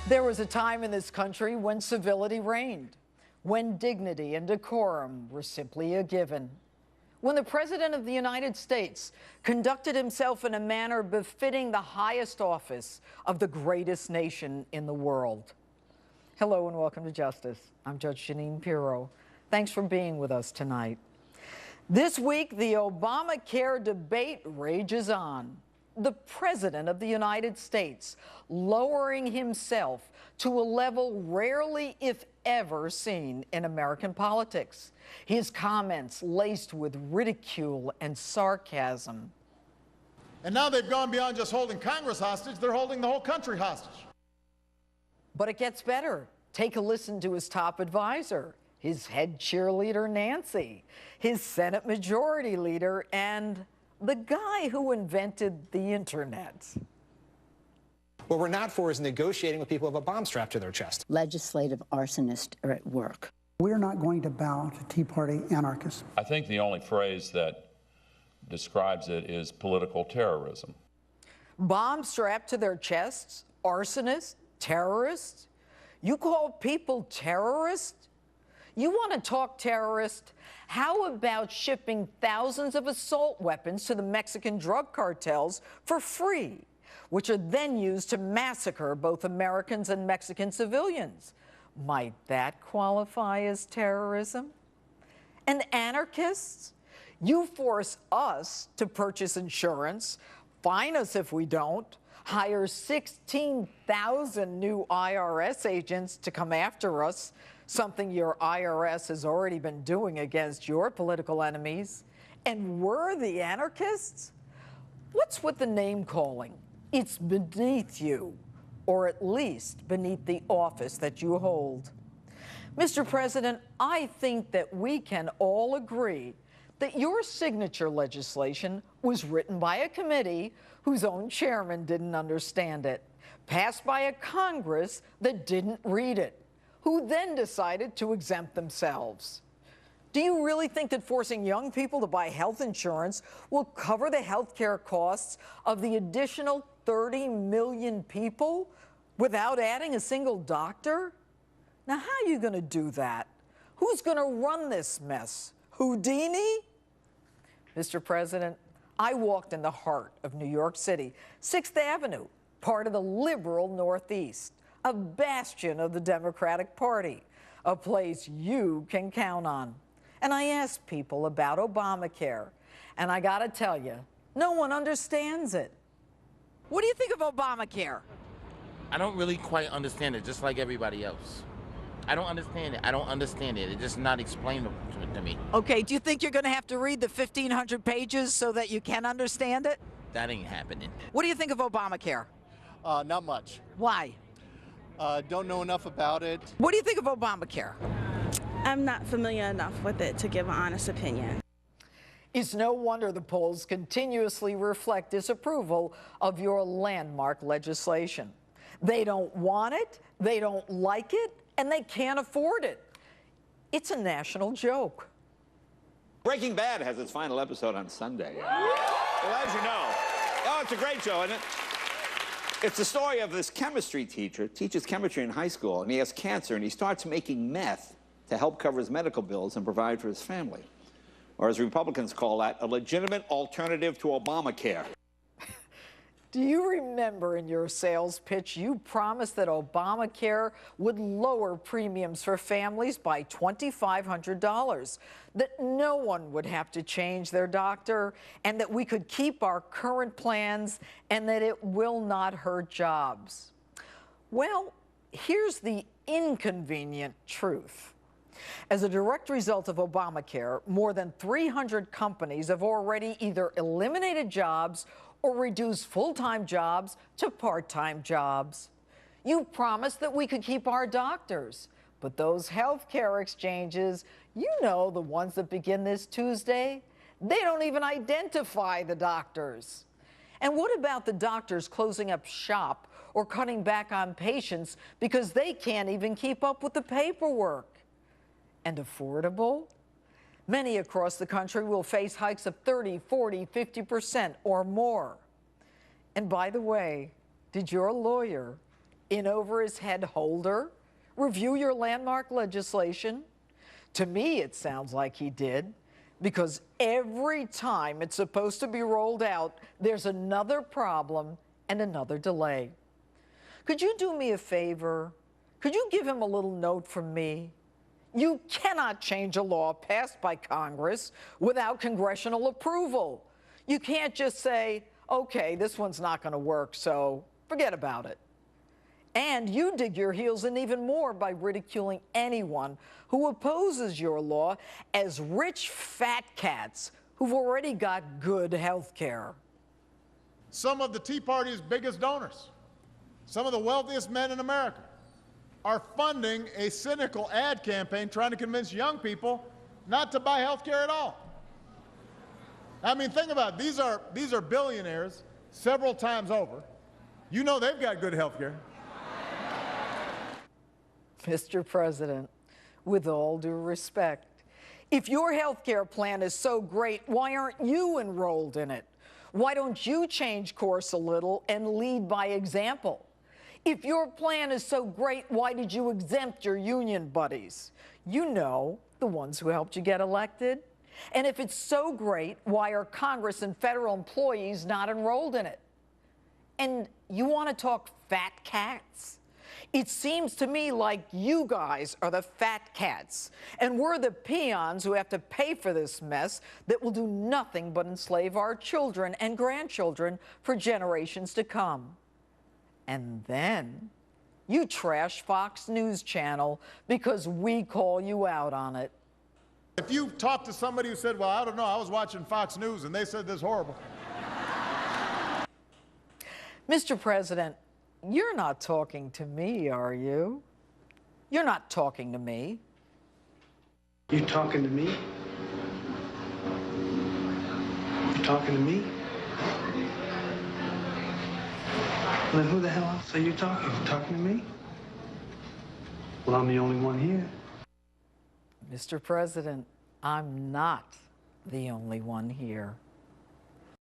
There was a time in this country when civility reigned, when dignity and decorum were simply a given, when the President of the United States conducted himself in a manner befitting the highest office of the greatest nation in the world. Hello and welcome to Justice. I'm Judge Jeanine Pirro. Thanks for being with us tonight. This week, the Obamacare debate rages on. The President of the United States lowering himself to a level rarely, if ever, seen in American politics. His comments laced with ridicule and sarcasm. And now they've gone beyond just holding Congress hostage, they're holding the whole country hostage. But it gets better. Take a listen to his top advisor, his head cheerleader, Nancy, his Senate Majority Leader, and the guy who invented the internet. What we're not for is negotiating with people who have a bomb strapped to their chest. Legislative arsonists are at work. We're not going to bow to Tea Party anarchists. I think the only phrase that describes it is political terrorism. Bombs strapped to their chests? Arsonists? Terrorists? You call people terrorists? You want to talk terrorist? How about shipping thousands of assault weapons to the Mexican drug cartels for free, which are then used to massacre both Americans and Mexican civilians? Might that qualify as terrorism? And anarchists? You force us to purchase insurance, fine us if we don't, hire 16,000 new IRS agents to come after us, something your IRS has already been doing against your political enemies, and we're the anarchists? What's with the name calling? It's beneath you, or at least beneath the office that you hold. Mr. President, I think that we can all agree that your signature legislation was written by a committee whose own chairman didn't understand it, passed by a Congress that didn't read it, who then decided to exempt themselves. Do you really think that forcing young people to buy health insurance will cover the health care costs of the additional 30 million people without adding a single doctor? Now, how are you going to do that? Who's going to run this mess? Houdini? Mr. President, I walked in the heart of New York City, 6th Avenue, part of the liberal Northeast, a bastion of the Democratic Party, a place you can count on. And I asked people about Obamacare, and I gotta tell you, no one understands it. What do you think of Obamacare? I don't really quite understand it, just like everybody else. I don't understand it. I don't understand it. It's just not explainable to me. Okay, do you think you're gonna have to read the 1,500 pages so that you can understand it? That ain't happening. What do you think of Obamacare? Not much. Why? Don't know enough about it. What do you think of Obamacare? I'm not familiar enough with it to give an honest opinion. It's no wonder the polls continuously reflect disapproval of your landmark legislation. They don't want it, they don't like it, and they can't afford it. It's a national joke. Breaking Bad has its final episode on Sunday. Well, as you know, it's a great show, isn't it? It's the story of this chemistry teacher, teaches chemistry in high school, and he has cancer, and he starts making meth to help cover his medical bills and provide for his family. Or as Republicans call that, a legitimate alternative to Obamacare. Do you remember in your sales pitch you promised that Obamacare would lower premiums for families by $2,500, that no one would have to change their doctor, and that we could keep our current plans, and that it will not hurt jobs? Well, here's the inconvenient truth. As a direct result of Obamacare, more than 300 companies have already either eliminated jobs or reduced full-time jobs to part-time jobs. You promised that we could keep our doctors, but those health care exchanges, you know, the ones that begin this Tuesday, they don't even identify the doctors. And what about the doctors closing up shop or cutting back on patients because they can't even keep up with the paperwork? And affordable? Many across the country will face hikes of 30, 40, 50% or more. And by the way, did your lawyer in over his head holder review your landmark legislation? To me, it sounds like he did, because every time it's supposed to be rolled out, there's another problem and another delay. Could you do me a favor? Could you give him a little note from me? You cannot change a law passed by Congress without congressional approval. You can't just say, okay, this one's not going to work, so forget about it. And you dig your heels in even more by ridiculing anyone who opposes your law as rich fat cats who've already got good health care. Some of the Tea Party's biggest donors, some of the wealthiest men in America, are funding a cynical ad campaign trying to convince young people not to buy health care at all. I mean, think about it. These are billionaires several times over. You know they've got good health care. Mr. President, with all due respect, if your health care plan is so great, why aren't you enrolled in it? Why don't you change course a little and lead by example? If your plan is so great, why did you exempt your union buddies? You know, the ones who helped you get elected. And if it's so great, why are Congress and federal employees not enrolled in it? And you want to talk fat cats? It seems to me like you guys are the fat cats, and we're the peons who have to pay for this mess that will do nothing but enslave our children and grandchildren for generations to come. And then you trash Fox News Channel because we call you out on it. If you talk to somebody who said, well, I don't know, I was watching Fox News and they said this horrible. Mr. President, you're not talking to me, are you? You're not talking to me. You talking to me? You talking to me? Well, then who the hell else are you talking to? Talking to me? Well, I'm the only one here. Mr. President, I'm not the only one here.